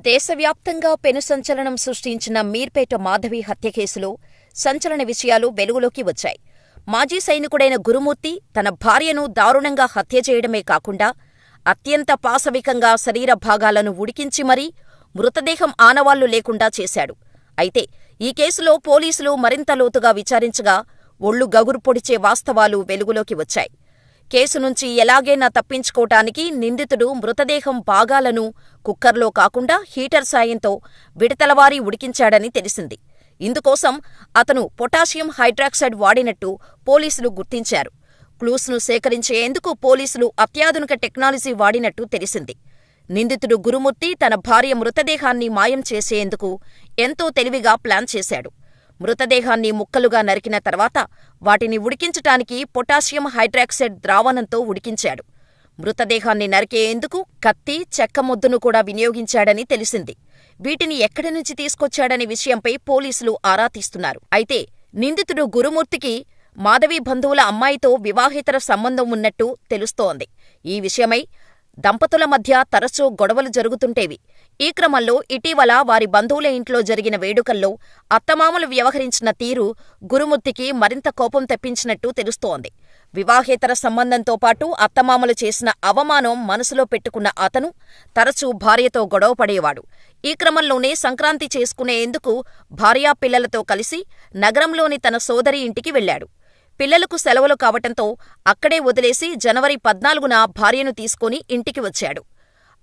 దేశవ్యాప్తంగా పెను సంచలనం సృష్టించిన మీర్పేట మాధవి హత్య కేసులో సంచలన విషయాలు వెలుగులోకి వచ్చాయి. మాజీ సైనికుడైన గురుమూర్తి తన భార్యను దారుణంగా హత్య చేయడమే కాకుండా అత్యంత పాశవికంగా శరీర భాగాలను ఉడికించి మరీ మృతదేహం ఆనవాళ్లు లేకుండా చేశాడు. అయితే ఈ కేసులో పోలీసులు మరింత లోతుగా విచారించగా ఒళ్లు గగురు పొడిచే వాస్తవాలు వెలుగులోకి వచ్చాయి. కేసు నుంచి ఎలాగైనా తప్పించుకోటానికి నిందితుడు మృతదేహం భాగాలను కుక్కర్లో కాకుండా హీటర్ సాయంతో విడతలవారీ ఉడికించాడని తెలిసింది. ఇందుకోసం అతను పొటాషియం హైడ్రాక్సైడ్ వాడినట్టు పోలీసులు గుర్తించారు. క్లూస్ను సేకరించేందుకు పోలీసులు అత్యాధునిక టెక్నాలజీ వాడినట్టు తెలిసింది. నిందితుడు గురుమూర్తి తన భార్య మృతదేహాన్ని మాయం చేసేందుకు ఎంతో తెలివిగా ప్లాన్ చేశాడు. మృతదేహాన్ని ముక్కలుగా నరికిన తర్వాత వాటిని ఉడికించటానికి పొటాషియం హైడ్రాక్సైడ్ ద్రావణంతో ఉడికించాడు. మృతదేహాన్ని నరికేందుకు కత్తి, చెక్క మొద్దును కూడా వినియోగించాడని తెలిసింది. వీటిని ఎక్కడి నుంచి తీసుకొచ్చాడనే విషయంపై పోలీసులు ఆరా తీస్తున్నారు. అయితే నిందితుడు గురుమూర్తికి మాధవి బంధువుల అమ్మాయితో వివాహేతర సంబంధం ఉన్నట్టు తెలుస్తోంది. ఈ విషయమై దంపతుల మధ్య తరచూ గొడవలు జరుగుతుంటేవి. ఈ క్రమంలో ఇటీవల వారి బంధువుల ఇంట్లో జరిగిన వేడుకల్లో అత్తమామలు వ్యవహరించిన తీరు గురుమూర్తికి మరింత కోపం తెప్పించినట్టు తెలుస్తోంది. వివాహేతర సంబంధంతో పాటు అత్తమామలు చేసిన అవమానం మనసులో పెట్టుకున్న అతను తరచూ భార్యతో గొడవపడేవాడు. ఈ క్రమంలోనే సంక్రాంతి చేసుకునేందుకు భార్యాపిల్లలతో కలిసి నగరంలోని తన సోదరి ఇంటికి వెళ్లాడు. పిల్లలకు సెలవులు కావటంతో అక్కడే వదిలేసి జనవరి 14న భార్యను తీసుకుని ఇంటికి వచ్చాడు.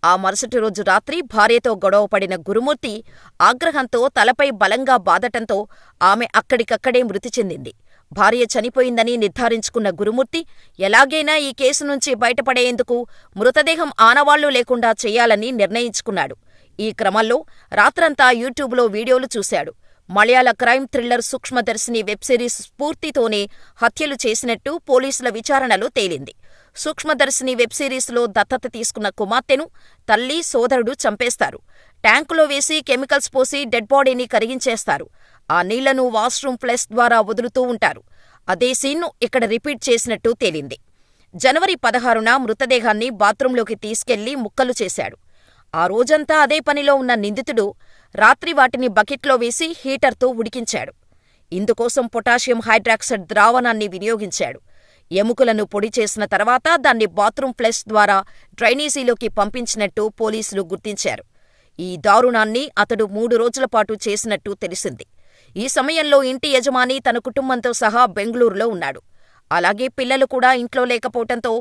ఆ మరుసటి రోజు రాత్రి భార్యతో గొడవపడిన గురుమూర్తి ఆగ్రహంతో తలపై బలంగా బాదటంతో ఆమె అక్కడికక్కడే మృతి చెందింది. భార్య చనిపోయిందని నిర్ధారించుకున్న గురుమూర్తి ఎలాగైనా ఈ కేసు నుంచి బయటపడేందుకు మృతదేహం ఆనవాళ్లు లేకుండా చేయాలని నిర్ణయించుకున్నాడు. ఈ క్రమంలో రాత్రంతా యూట్యూబ్లో వీడియోలు చూశాడు. మలయాళ క్రైమ్ థ్రిల్లర్ సూక్ష్మదర్శిని వెబ్ సిరీస్ స్ఫూర్తితోనే హత్యలు చేసినట్టు పోలీసుల విచారణలో తేలింది. సూక్ష్మదర్శిని వెబ్ సిరీస్లో దత్తత తీసుకున్న కుమార్తెను తల్లి, సోదరుడు చంపేస్తారు. ట్యాంకులో వేసి కెమికల్స్ పోసి డెడ్ బాడీని కరిగించేస్తారు. ఆ నీళ్లను వాష్రూమ్ ఫ్లష్ ద్వారా వదులుతూ ఉంటారు. అదే సీన్ను ఇక్కడ రిపీట్ చేసినట్టు తేలింది. జనవరి 16న మృతదేహాన్ని బాత్రూంలోకి తీసుకెళ్లి ముక్కలు చేశాడు. ఆ రోజంతా అదే పనిలో ఉన్న నిందితుడు రాత్రి వాటిని బకెట్లో వేసి హీటర్తో ఉడికించాడు. ఇందుకోసం పొటాషియం హైడ్రాక్సైడ్ ద్రావణాన్ని వినియోగించాడు. ఎముకలను పొడి చేసిన తర్వాత దాన్ని బాత్రూమ్ ఫ్లష్ ద్వారా డ్రైనేజీలోకి పంపించినట్టు పోలీసులు గుర్తించారు. ఈ దారుణాన్ని అతడు 3 రోజులపాటు చేసినట్టు తెలిసింది. ఈ సమయంలో ఇంటి యజమాని తన కుటుంబంతో సహా బెంగళూరులో ఉన్నాడు. అలాగే పిల్లలు కూడా ఇంట్లో లేకపోవటంతో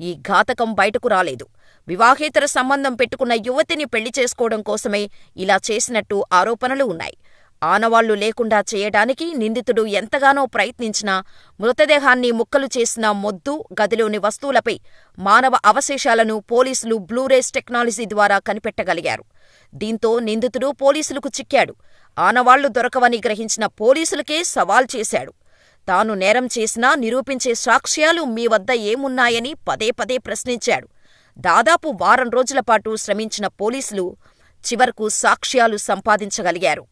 ఈ ఘాతకం బయటకు రాలేదు. వివాహేతర సంబంధం పెట్టుకున్న యువతిని పెళ్లి చేసుకోవడం కోసమే ఇలా చేసినట్టు ఆరోపణలు ఉన్నాయి. ఆనవాళ్లు లేకుండా చేయడానికి నిందితుడు ఎంతగానో ప్రయత్నించినా మృతదేహాన్ని ముక్కలు చేసిన మొద్దు, గదిలోని వస్తువులపై మానవ అవశేషాలను పోలీసులు బ్లూరేస్ టెక్నాలజీ ద్వారా కనిపెట్టగలిగారు. దీంతో నిందితుడు పోలీసులకు చిక్కాడు. ఆనవాళ్లు దొరకవని గ్రహించిన పోలీసులకే సవాల్ చేశాడు. తాను నేరం చేసినా నిరూపించే సాక్ష్యాలు మీ వద్ద ఏమున్నాయని పదే పదే ప్రశ్నించాడు. దాదాపు వారం రోజులపాటు శ్రమించిన పోలీసులు చివరకు సాక్ష్యాలు సంపాదించగలిగారు.